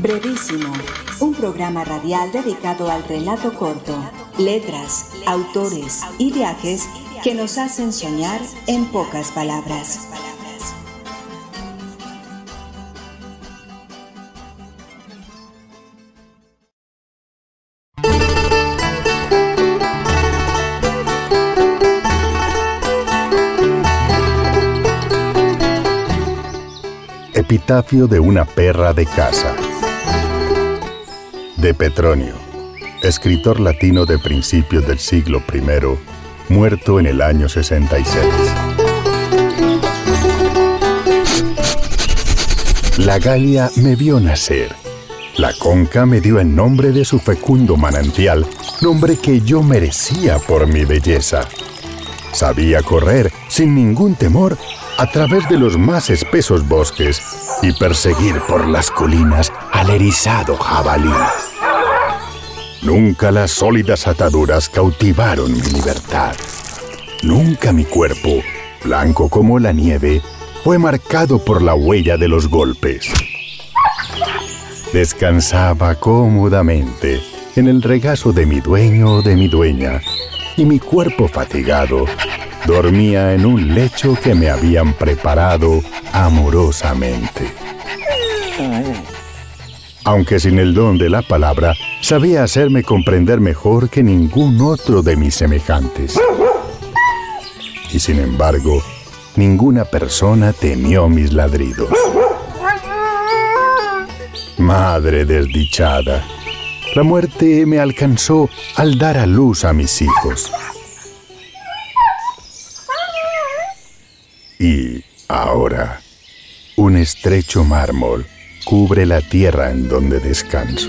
Brevísimo, un programa radial dedicado al relato corto, letras, autores y viajes que nos hacen soñar en pocas palabras. Epitafio de una perra de casa. De Petronio, escritor latino de principios del siglo I, muerto en el año 66. La Galia me vio nacer. La Conca me dio en nombre de su fecundo manantial, nombre que yo merecía por mi belleza. Sabía correr sin ningún temor a través de los más espesos bosques y perseguir por las colinas al erizado jabalí. Nunca las sólidas ataduras cautivaron mi libertad. Nunca mi cuerpo, blanco como la nieve, fue marcado por la huella de los golpes. Descansaba cómodamente en el regazo de mi dueño o de mi dueña, y mi cuerpo fatigado dormía en un lecho que me habían preparado amorosamente. Aunque sin el don de la palabra, sabía hacerme comprender mejor que ningún otro de mis semejantes. Y sin embargo, ninguna persona temió mis ladridos. Madre desdichada, la muerte me alcanzó al dar a luz a mis hijos. Y ahora, un estrecho mármol cubre la tierra en donde descanso.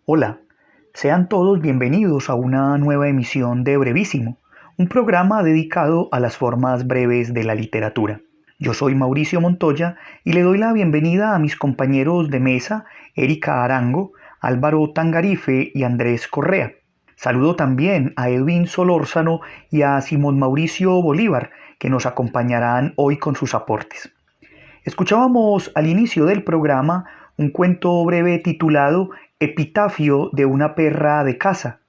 Hola, sean todos bienvenidos a una nueva emisión de Brevísimo, un programa dedicado a las formas breves de la literatura. Yo soy Mauricio Montoya y le doy la bienvenida a mis compañeros de mesa, Erika Arango, Álvaro Tangarife y Andrés Correa. Saludo también a Edwin Solórzano y a Simón Mauricio Bolívar, que nos acompañarán hoy con sus aportes. Escuchábamos al inicio del programa un cuento breve titulado Epitafio de una perra de casa.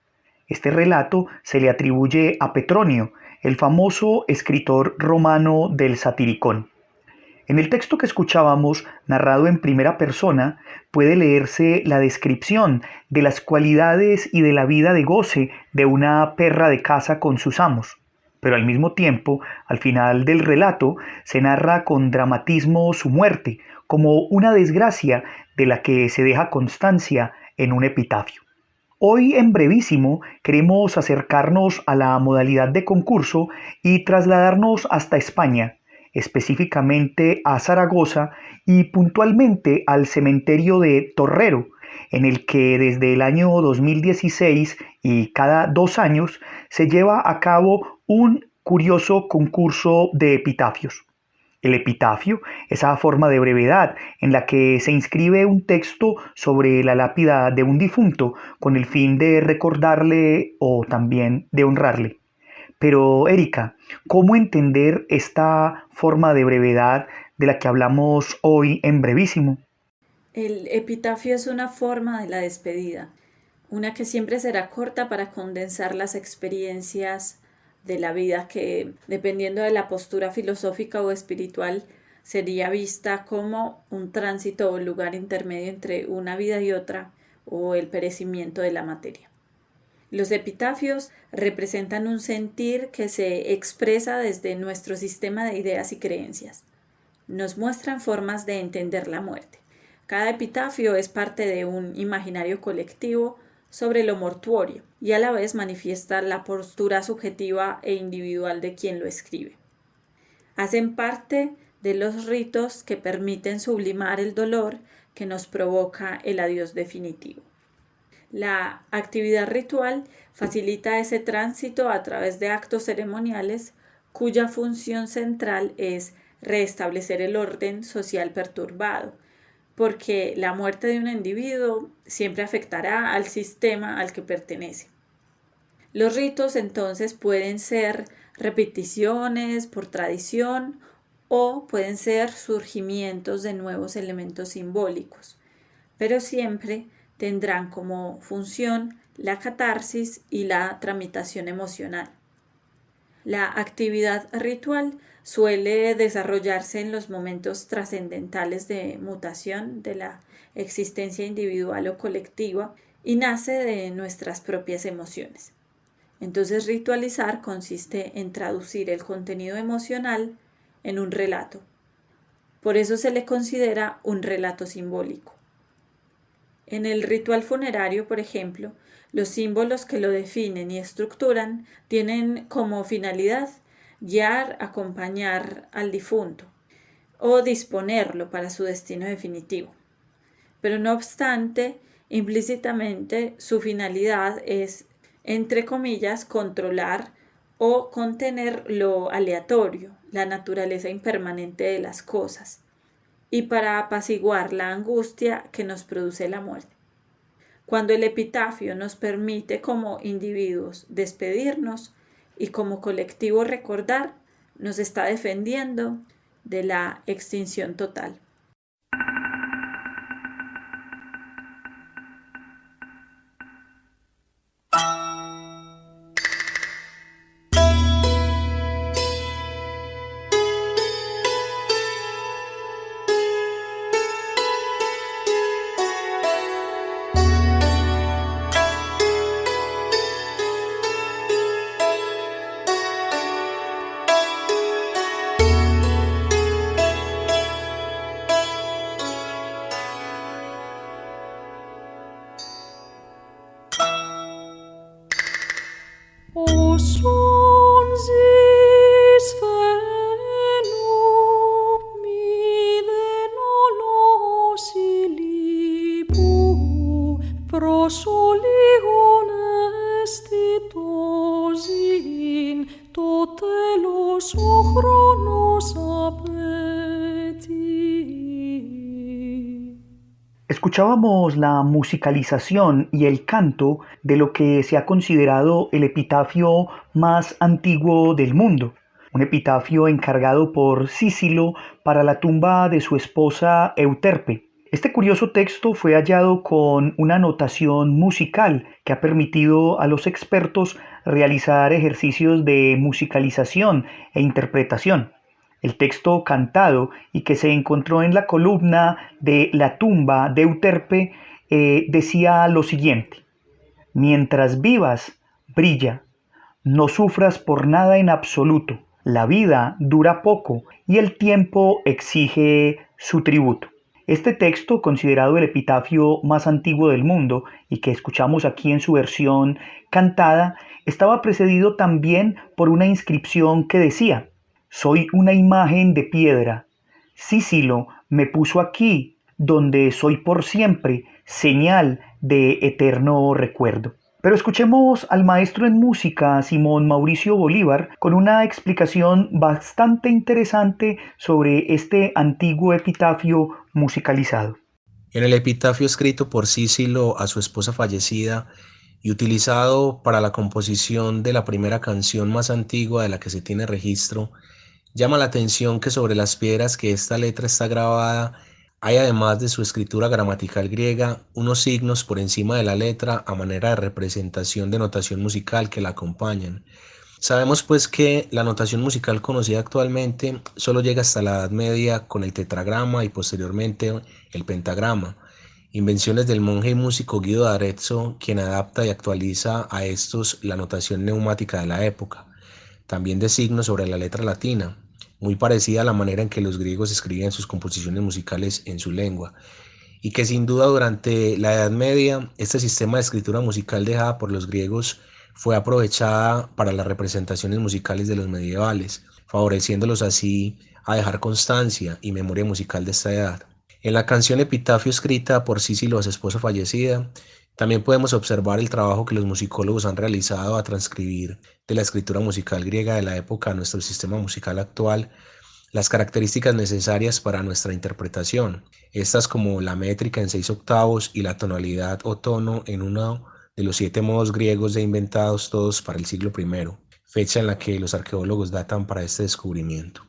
Este relato se le atribuye a Petronio, el famoso escritor romano del Satiricón. En el texto que escuchábamos, narrado en primera persona, puede leerse la descripción de las cualidades y de la vida de goce de una perra de casa con sus amos. Pero al mismo tiempo, al final del relato, se narra con dramatismo su muerte, como una desgracia de la que se deja constancia en un epitafio. Hoy en Brevísimo queremos acercarnos a la modalidad de concurso y trasladarnos hasta España, específicamente a Zaragoza y puntualmente al cementerio de Torrero, en el que desde el año 2016 y cada 2 años se lleva a cabo un curioso concurso de epitafios. El epitafio, esa forma de brevedad en la que se inscribe un texto sobre la lápida de un difunto con el fin de recordarle o también de honrarle. Pero, Erika, ¿cómo entender esta forma de brevedad de la que hablamos hoy en Brevísimo? El epitafio es una forma de la despedida, una que siempre será corta para condensar las experiencias de la vida que, dependiendo de la postura filosófica o espiritual, sería vista como un tránsito o lugar intermedio entre una vida y otra, o el perecimiento de la materia. Los epitafios representan un sentir que se expresa desde nuestro sistema de ideas y creencias. Nos muestran formas de entender la muerte. Cada epitafio es parte de un imaginario colectivo sobre lo mortuorio y a la vez manifiesta la postura subjetiva e individual de quien lo escribe. Hacen parte de los ritos que permiten sublimar el dolor que nos provoca el adiós definitivo. La actividad ritual facilita ese tránsito a través de actos ceremoniales cuya función central es restablecer el orden social perturbado, porque la muerte de un individuo siempre afectará al sistema al que pertenece. Los ritos entonces pueden ser repeticiones por tradición o pueden ser surgimientos de nuevos elementos simbólicos, pero siempre tendrán como función la catarsis y la tramitación emocional. La actividad ritual suele desarrollarse en los momentos trascendentales de mutación de la existencia individual o colectiva y nace de nuestras propias emociones. Entonces, ritualizar consiste en traducir el contenido emocional en un relato. Por eso se le considera un relato simbólico. En el ritual funerario, por ejemplo, los símbolos que lo definen y estructuran tienen como finalidad guiar, acompañar al difunto o disponerlo para su destino definitivo. Pero no obstante, implícitamente su finalidad es, entre comillas, controlar o contener lo aleatorio, la naturaleza impermanente de las cosas, y para apaciguar la angustia que nos produce la muerte. Cuando el epitafio nos permite como individuos despedirnos y como colectivo recordar, nos está defendiendo de la extinción total. Escuchábamos la musicalización y el canto de lo que se ha considerado el epitafio más antiguo del mundo, un epitafio encargado por Sísilo para la tumba de su esposa Euterpe. Este curioso texto fue hallado con una notación musical que ha permitido a los expertos realizar ejercicios de musicalización e interpretación. El texto cantado y que se encontró en la columna de la tumba de Euterpe decía lo siguiente: mientras vivas, brilla, no sufras por nada en absoluto, la vida dura poco y el tiempo exige su tributo. Este texto, considerado el epitafio más antiguo del mundo y que escuchamos aquí en su versión cantada, estaba precedido también por una inscripción que decía: soy una imagen de piedra. Sísilo me puso aquí, donde soy por siempre, señal de eterno recuerdo. Pero escuchemos al maestro en música, Simón Mauricio Bolívar, con una explicación bastante interesante sobre este antiguo epitafio musicalizado. En el epitafio escrito por Sísilo a su esposa fallecida y utilizado para la composición de la primera canción más antigua de la que se tiene registro, llama la atención que sobre las piedras que esta letra está grabada hay, además de su escritura gramatical griega, unos signos por encima de la letra a manera de representación de notación musical que la acompañan. Sabemos pues que la notación musical conocida actualmente solo llega hasta la Edad Media con el tetragrama y posteriormente el pentagrama, invenciones del monje y músico Guido d'Arezzo, quien adapta y actualiza a estos la notación neumática de la época, también de signos sobre la letra latina, muy parecida a la manera en que los griegos escribían sus composiciones musicales en su lengua, y que sin duda durante la Edad Media este sistema de escritura musical dejada por los griegos fue aprovechada para las representaciones musicales de los medievales, favoreciéndolos así a dejar constancia y memoria musical de esta edad. En la canción Epitafio escrita por Sísilo a su esposa fallecida, también podemos observar el trabajo que los musicólogos han realizado a transcribir de la escritura musical griega de la época a nuestro sistema musical actual, las características necesarias para nuestra interpretación, estas como la métrica en 6 octavos y la tonalidad o tono en uno de los 7 modos griegos ya inventados todos para el siglo I, fecha en la que los arqueólogos datan para este descubrimiento.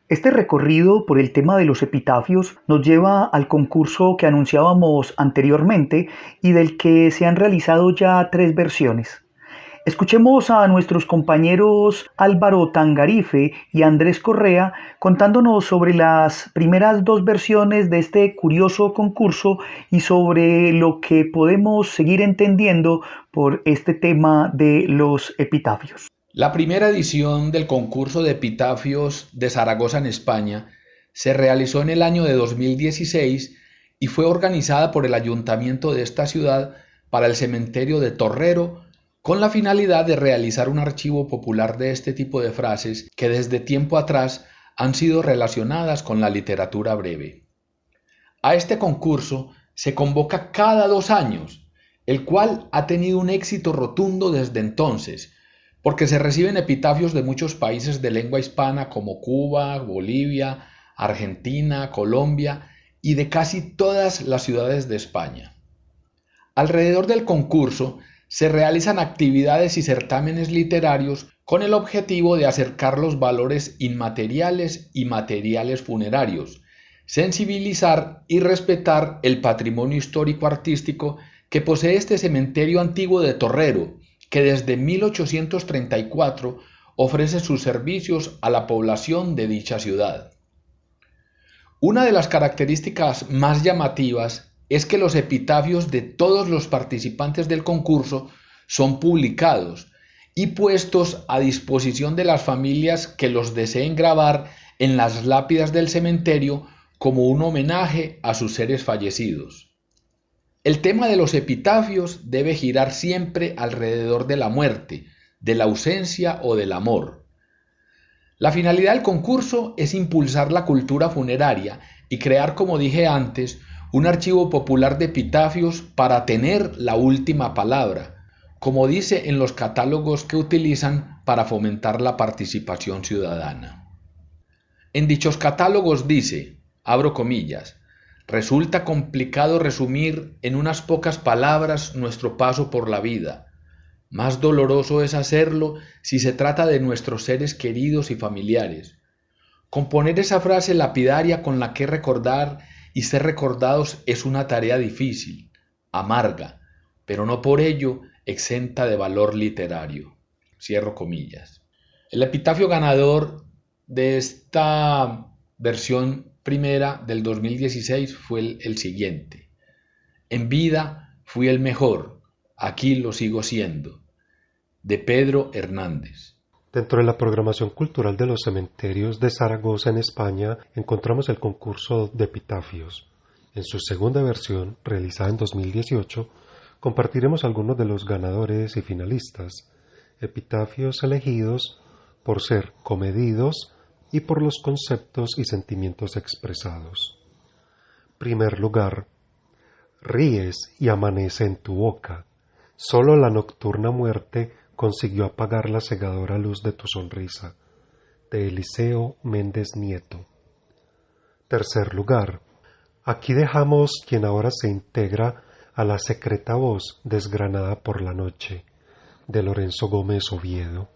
Este recorrido por el tema de los epitafios nos lleva al concurso que anunciábamos anteriormente y del que se han realizado ya 3 versiones. Escuchemos a nuestros compañeros Álvaro Tangarife y Andrés Correa contándonos sobre las primeras 2 versiones de este curioso concurso y sobre lo que podemos seguir entendiendo por este tema de los epitafios. La primera edición del concurso de epitafios de Zaragoza en España se realizó en el año de 2016 y fue organizada por el ayuntamiento de esta ciudad para el cementerio de Torrero, con la finalidad de realizar un archivo popular de este tipo de frases que desde tiempo atrás han sido relacionadas con la literatura breve. A este concurso se convoca cada 2 años, el cual ha tenido un éxito rotundo desde entonces, porque se reciben epitafios de muchos países de lengua hispana como Cuba, Bolivia, Argentina, Colombia y de casi todas las ciudades de España. Alrededor del concurso se realizan actividades y certámenes literarios con el objetivo de acercar los valores inmateriales y materiales funerarios, sensibilizar y respetar el patrimonio histórico-artístico que posee este cementerio antiguo de Torrero, que desde 1834 ofrece sus servicios a la población de dicha ciudad. Una de las características más llamativas es que los epitafios de todos los participantes del concurso son publicados y puestos a disposición de las familias que los deseen grabar en las lápidas del cementerio como un homenaje a sus seres fallecidos. El tema de los epitafios debe girar siempre alrededor de la muerte, de la ausencia o del amor. La finalidad del concurso es impulsar la cultura funeraria y crear, como dije antes, un archivo popular de epitafios para tener la última palabra, como dice en los catálogos que utilizan para fomentar la participación ciudadana. En dichos catálogos dice, abro comillas, resulta complicado resumir en unas pocas palabras nuestro paso por la vida. Más doloroso es hacerlo si se trata de nuestros seres queridos y familiares. Componer esa frase lapidaria con la que recordar y ser recordados es una tarea difícil, amarga, pero no por ello exenta de valor literario. Cierro comillas. El epitafio ganador de esta versión primera del 2016 fue el siguiente. En vida fui el mejor, aquí lo sigo siendo. De Pedro Hernández. Dentro de la programación cultural de los cementerios de Zaragoza en España encontramos el concurso de epitafios. En su segunda versión, realizada en 2018, compartiremos algunos de los ganadores y finalistas, epitafios elegidos por ser comedidos y por los conceptos y sentimientos expresados. Primer lugar, ríes y amanece en tu boca. Solo la nocturna muerte consiguió apagar la cegadora luz de tu sonrisa. De Eliseo Méndez Nieto. Tercer lugar, aquí dejamos quien ahora se integra a la secreta voz desgranada por la noche. De Lorenzo Gómez Oviedo.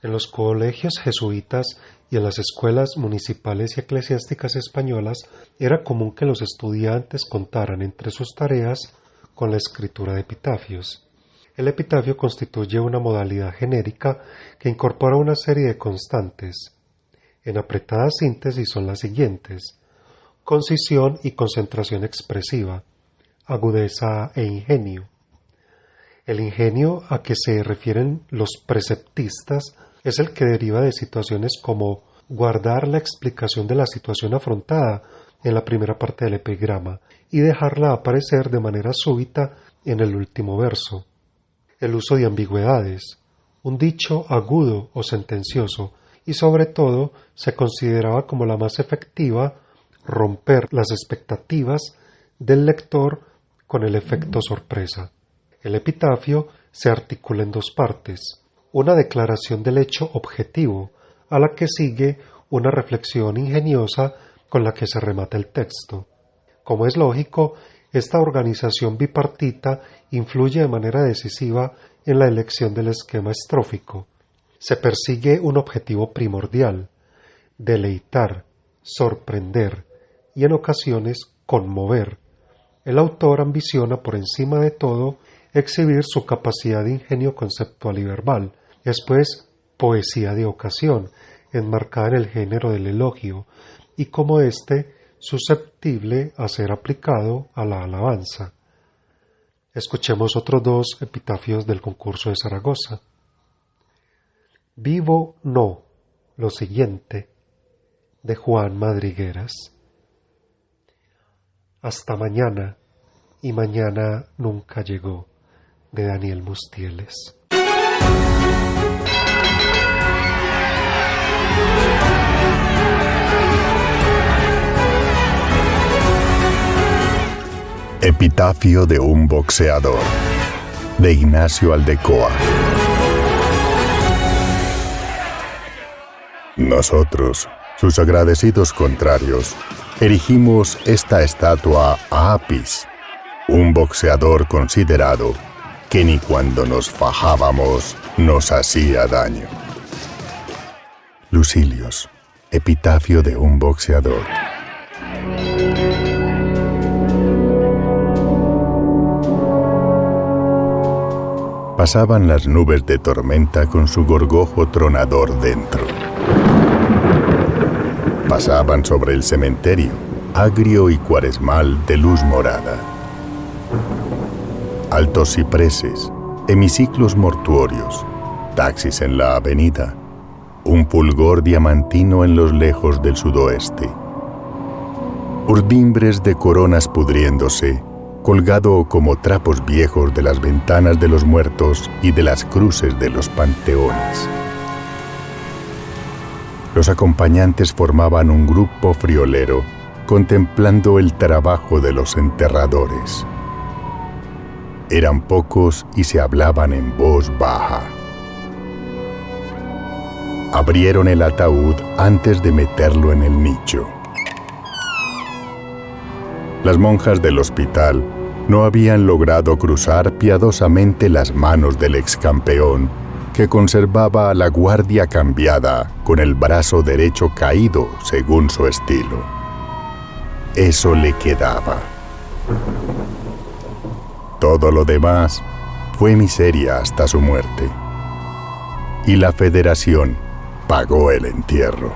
En los colegios jesuitas y en las escuelas municipales y eclesiásticas españolas era común que los estudiantes contaran entre sus tareas con la escritura de epitafios. El epitafio constituye una modalidad genérica que incorpora una serie de constantes. En apretada síntesis son las siguientes: concisión y concentración expresiva, agudeza e ingenio. El ingenio a que se refieren los preceptistas es el que deriva de situaciones como guardar la explicación de la situación afrontada en la primera parte del epigrama y dejarla aparecer de manera súbita en el último verso. El uso de ambigüedades, un dicho agudo o sentencioso, y sobre todo se consideraba como la más efectiva romper las expectativas del lector con el efecto sorpresa. El epitafio se articula en 2 partes: una declaración del hecho objetivo, a la que sigue una reflexión ingeniosa con la que se remata el texto. Como es lógico, esta organización bipartita influye de manera decisiva en la elección del esquema estrófico. Se persigue un objetivo primordial: deleitar, sorprender y en ocasiones conmover. El autor ambiciona por encima de todo exhibir su capacidad de ingenio conceptual y verbal. Es pues poesía de ocasión, enmarcada en el género del elogio, y como éste, susceptible a ser aplicado a la alabanza. Escuchemos otros dos epitafios del concurso de Zaragoza. Vivo no, lo siguiente, de Juan Madrigueras. Hasta mañana, y mañana nunca llegó, de Daniel Mustieles. Epitafio de un boxeador, de Ignacio Aldecoa. Nosotros, sus agradecidos contrarios, erigimos esta estatua a Apis, un boxeador considerado que ni cuando nos fajábamos nos hacía daño. Lucilios, epitafio de un boxeador. Pasaban las nubes de tormenta con su gorgojo tronador dentro. Pasaban sobre el cementerio, agrio y cuaresmal de luz morada. Altos cipreses, hemiciclos mortuorios, taxis en la avenida, un fulgor diamantino en los lejos del sudoeste. Urdimbres de coronas pudriéndose, colgado como trapos viejos de las ventanas de los muertos y de las cruces de los panteones. Los acompañantes formaban un grupo friolero, contemplando el trabajo de los enterradores. Eran pocos y se hablaban en voz baja. Abrieron el ataúd antes de meterlo en el nicho. Las monjas del hospital no habían logrado cruzar piadosamente las manos del excampeón, que conservaba la guardia cambiada con el brazo derecho caído según su estilo. Eso le quedaba. Todo lo demás fue miseria hasta su muerte. Y la Federación pagó el entierro.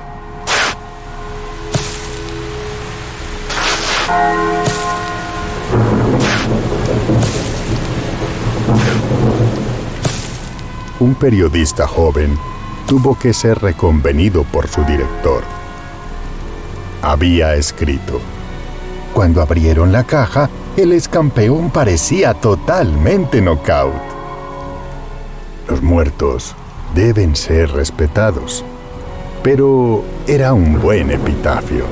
Un periodista joven tuvo que ser reconvenido por su director. Había escrito: cuando abrieron la caja, el excampeón parecía totalmente knockout. Los muertos deben ser respetados, pero era un buen epitafio.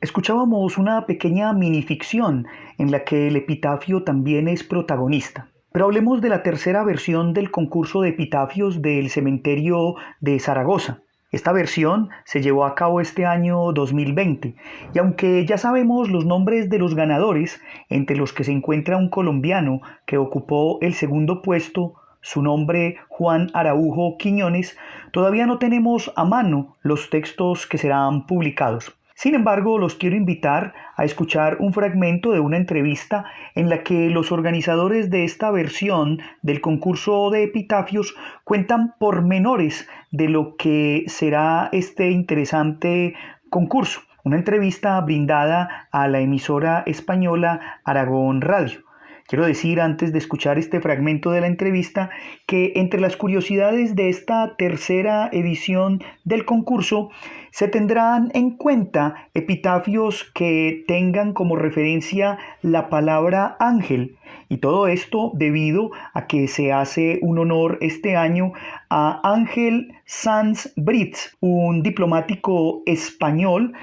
Escuchábamos una pequeña minificción en la que el epitafio también es protagonista. Pero hablemos de la tercera versión del concurso de epitafios del cementerio de Zaragoza. Esta versión se llevó a cabo este año 2020 y aunque ya sabemos los nombres de los ganadores, entre los que se encuentra un colombiano que ocupó el segundo puesto, su nombre Juan Araujo Quiñones, todavía no tenemos a mano los textos que serán publicados. Sin embargo, los quiero invitar a escuchar un fragmento de una entrevista en la que los organizadores de esta versión del concurso de epitafios cuentan pormenores de lo que será este interesante concurso. Una entrevista brindada a la emisora española Aragón Radio. Quiero decir, antes de escuchar este fragmento de la entrevista, que entre las curiosidades de esta tercera edición del concurso se tendrán en cuenta epitafios que tengan como referencia la palabra ángel Y todo esto debido a que se hace un honor este año a Ángel Sanz Brits, un diplomático español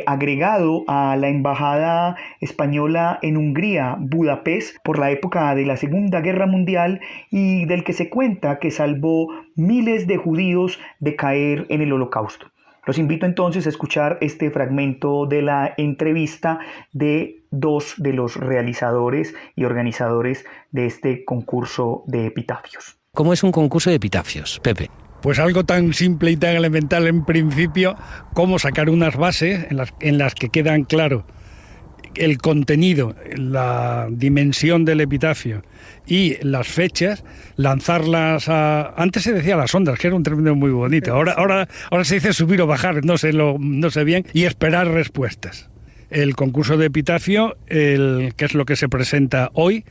agregado a la Embajada Española en Hungría, Budapest, por la época de la Segunda Guerra Mundial, y del que se cuenta que salvó miles de judíos de caer en el Holocausto. Los invito entonces a escuchar este fragmento de la entrevista de dos de los realizadores y organizadores de este concurso de epitafios. ¿Cómo es un concurso de epitafios, Pepe? Pues algo tan simple y tan elemental en principio como sacar unas bases en las que quedan claro el contenido, la dimensión del epitafio y las fechas, lanzarlas a... Antes se decía las ondas, que era un término muy bonito. Ahora se dice subir o bajar, no sé bien, y esperar respuestas. El concurso de epitafio, que es lo que se presenta hoy,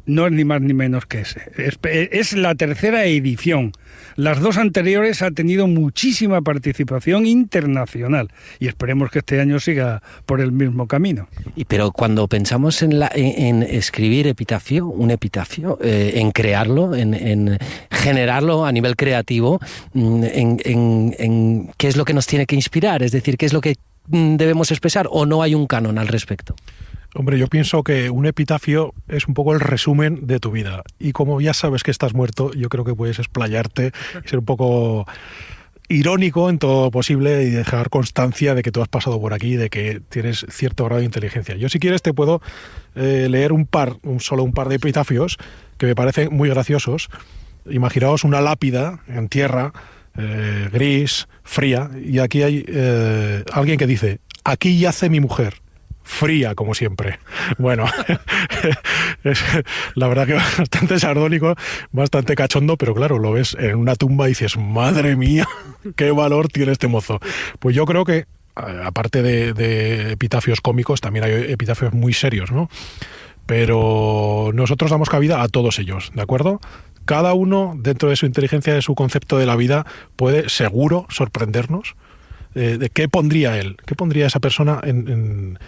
no es ni más ni menos que ese. Es la tercera edición. Las dos anteriores ha tenido muchísima participación internacional y esperemos que este año siga por el mismo camino. Pero cuando pensamos en escribir un epitafio, en crearlo, en generarlo a nivel creativo, en qué es lo que nos tiene que inspirar, es decir, qué es lo que debemos expresar, o no hay un canon al respecto. Hombre, yo pienso que un epitafio es un poco el resumen de tu vida. Y como ya sabes que estás muerto, yo creo que puedes explayarte y ser un poco irónico en todo lo posible y dejar constancia de que tú has pasado por aquí, de que tienes cierto grado de inteligencia. Yo, si quieres, te puedo leer solo un par de epitafios que me parecen muy graciosos. Imaginaos una lápida en tierra, gris, fría, y aquí hay alguien que dice: aquí yace mi mujer, fría como siempre. Bueno, es la verdad que bastante sardónico, bastante cachondo, pero claro, lo ves en una tumba y dices: madre mía, qué valor tiene este mozo. Pues yo creo que, aparte de epitafios cómicos, también hay epitafios muy serios, ¿no? Pero nosotros damos cabida a todos ellos, ¿de acuerdo? Cada uno, dentro de su inteligencia, de su concepto de la vida, puede seguro sorprendernos. De qué pondría él, qué pondría esa persona en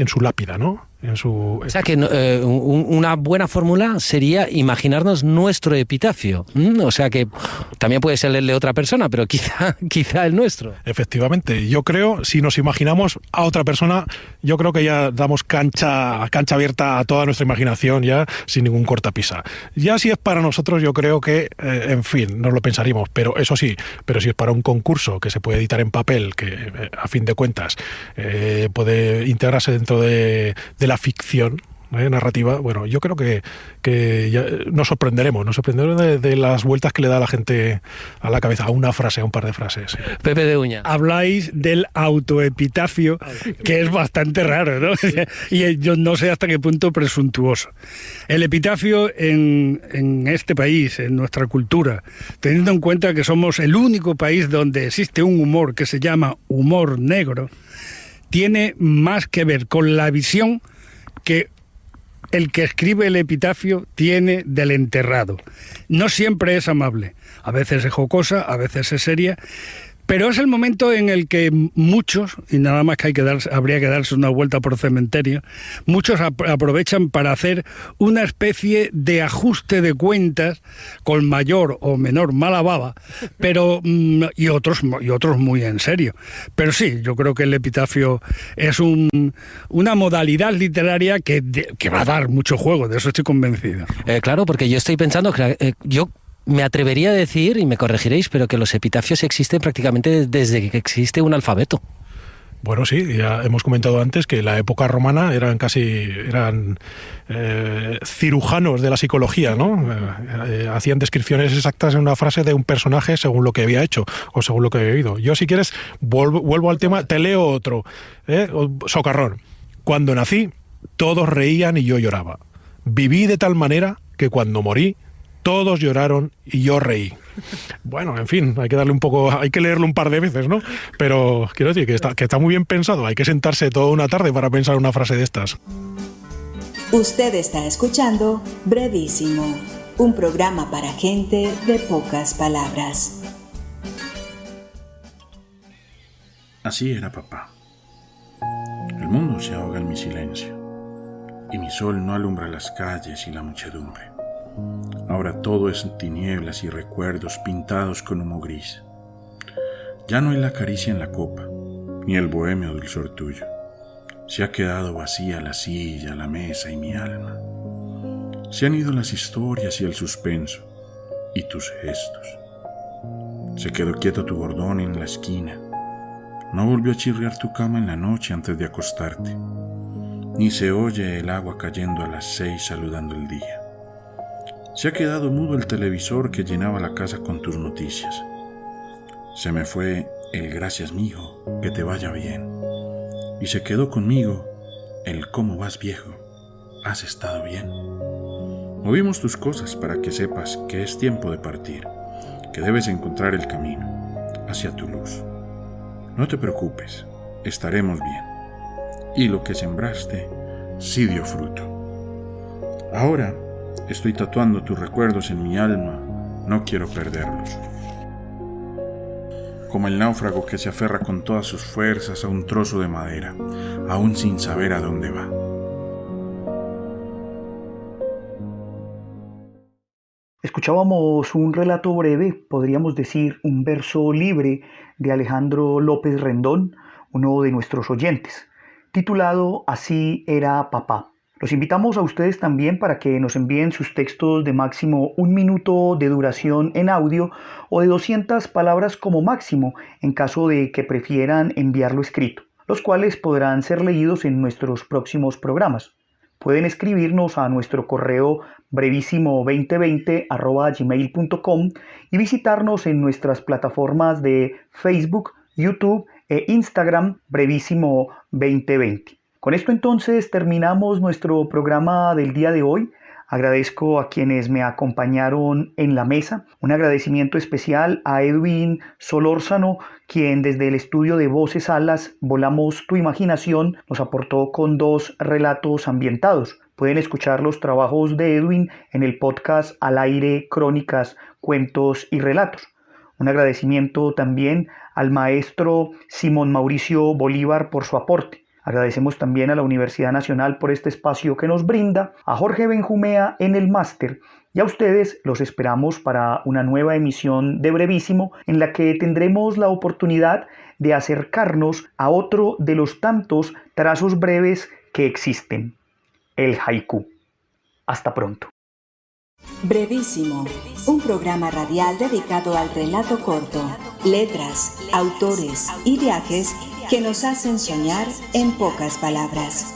su lápida, ¿no? O sea que una buena fórmula sería imaginarnos nuestro epitafio. O sea que también puede ser el de otra persona, pero quizá el nuestro. Efectivamente, yo creo, si nos imaginamos a otra persona, yo creo que ya damos cancha abierta a toda nuestra imaginación, ya sin ningún cortapisa. Ya si es para nosotros, yo creo que, en fin, nos lo pensaríamos, pero eso sí, pero si es para un concurso que se puede editar en papel, que a fin de cuentas puede integrarse dentro de la ficción narrativa, bueno, yo creo que ya nos sorprenderemos de las vueltas que le da la gente a la cabeza, a una frase, a un par de frases. Pepe de Uña. Habláis del autoepitafio, que es bastante raro, ¿no? Y yo no sé hasta qué punto presuntuoso. El epitafio en este país, en nuestra cultura, teniendo en cuenta que somos el único país donde existe un humor que se llama humor negro, tiene más que ver con la visión que el que escribe el epitafio tiene del enterrado. No siempre es amable, a veces es jocosa, a veces es seria, pero es el momento en el que muchos, y nada más que habría que darse una vuelta por cementerio, muchos aprovechan para hacer una especie de ajuste de cuentas con mayor o menor mala baba, pero y otros muy en serio. Pero sí, yo creo que el epitafio es una modalidad literaria que va a dar mucho juego, de eso estoy convencido. Claro, porque yo estoy pensando que yo me atrevería a decir, y me corregiréis, pero que los epitafios existen prácticamente desde que existe un alfabeto. Bueno, sí, ya hemos comentado antes que en la época romana eran cirujanos de la psicología, ¿no? Hacían descripciones exactas en una frase de un personaje según lo que había hecho o según lo que había vivido. Yo, si quieres, vuelvo al tema, te leo otro, socarrón. Cuando nací, todos reían y yo lloraba. Viví de tal manera que cuando morí, todos lloraron y yo reí. Bueno, en fin, hay que leerlo un par de veces, ¿no? Pero quiero decir que está muy bien pensado. Hay que sentarse toda una tarde para pensar una frase de estas. Usted está escuchando Brevísimo, un programa para gente de pocas palabras. Así era papá. El mundo se ahoga en mi silencio. y mi sol no alumbra las calles y la muchedumbre. Ahora todo es tinieblas y recuerdos pintados con humo gris. Ya no hay la caricia en la copa, ni el bohemio dulzor tuyo. Se ha quedado vacía la silla, la mesa y mi alma. Se han ido las historias y el suspenso, y tus gestos. Se quedó quieto tu bordón en la esquina. No volvió a chirriar tu cama en la noche antes de acostarte. Ni se oye el agua cayendo a las 6 saludando el día. Se ha quedado mudo el televisor que llenaba la casa con tus noticias. Se me fue el gracias mijo, que te vaya bien. Y se quedó conmigo el cómo vas viejo, ¿has estado bien? Movimos tus cosas para que sepas que es tiempo de partir, que debes encontrar el camino hacia tu luz. No te preocupes, estaremos bien. Y lo que sembraste sí dio fruto. Ahora estoy tatuando tus recuerdos en mi alma, no quiero perderlos. Como el náufrago que se aferra con todas sus fuerzas a un trozo de madera, aún sin saber a dónde va. Escuchábamos un relato breve, podríamos decir un verso libre, de Alejandro López Rendón, uno de nuestros oyentes, titulado Así era papá. Los invitamos a ustedes también para que nos envíen sus textos de máximo 1 minuto de duración en audio o de 200 palabras como máximo en caso de que prefieran enviarlo escrito, los cuales podrán ser leídos en nuestros próximos programas. Pueden escribirnos a nuestro correo brevísimo2020@gmail.com y visitarnos en nuestras plataformas de Facebook, YouTube e Instagram Brevísimo 2020. Con esto entonces terminamos nuestro programa del día de hoy. Agradezco a quienes me acompañaron en la mesa. Un agradecimiento especial a Edwin Solórzano, quien desde el estudio de Voces Alas, Volamos tu Imaginación, nos aportó con 2 relatos ambientados. Pueden escuchar los trabajos de Edwin en el podcast Al Aire, Crónicas, Cuentos y Relatos. Un agradecimiento también al maestro Simón Mauricio Bolívar por su aporte. Agradecemos también a la Universidad Nacional por este espacio que nos brinda, a Jorge Benjumea en el máster, y a ustedes los esperamos para una nueva emisión de Brevísimo en la que tendremos la oportunidad de acercarnos a otro de los tantos trazos breves que existen, el haiku. Hasta pronto. Brevísimo, un programa radial dedicado al relato corto, letras, autores y viajes que nos hacen soñar en pocas palabras.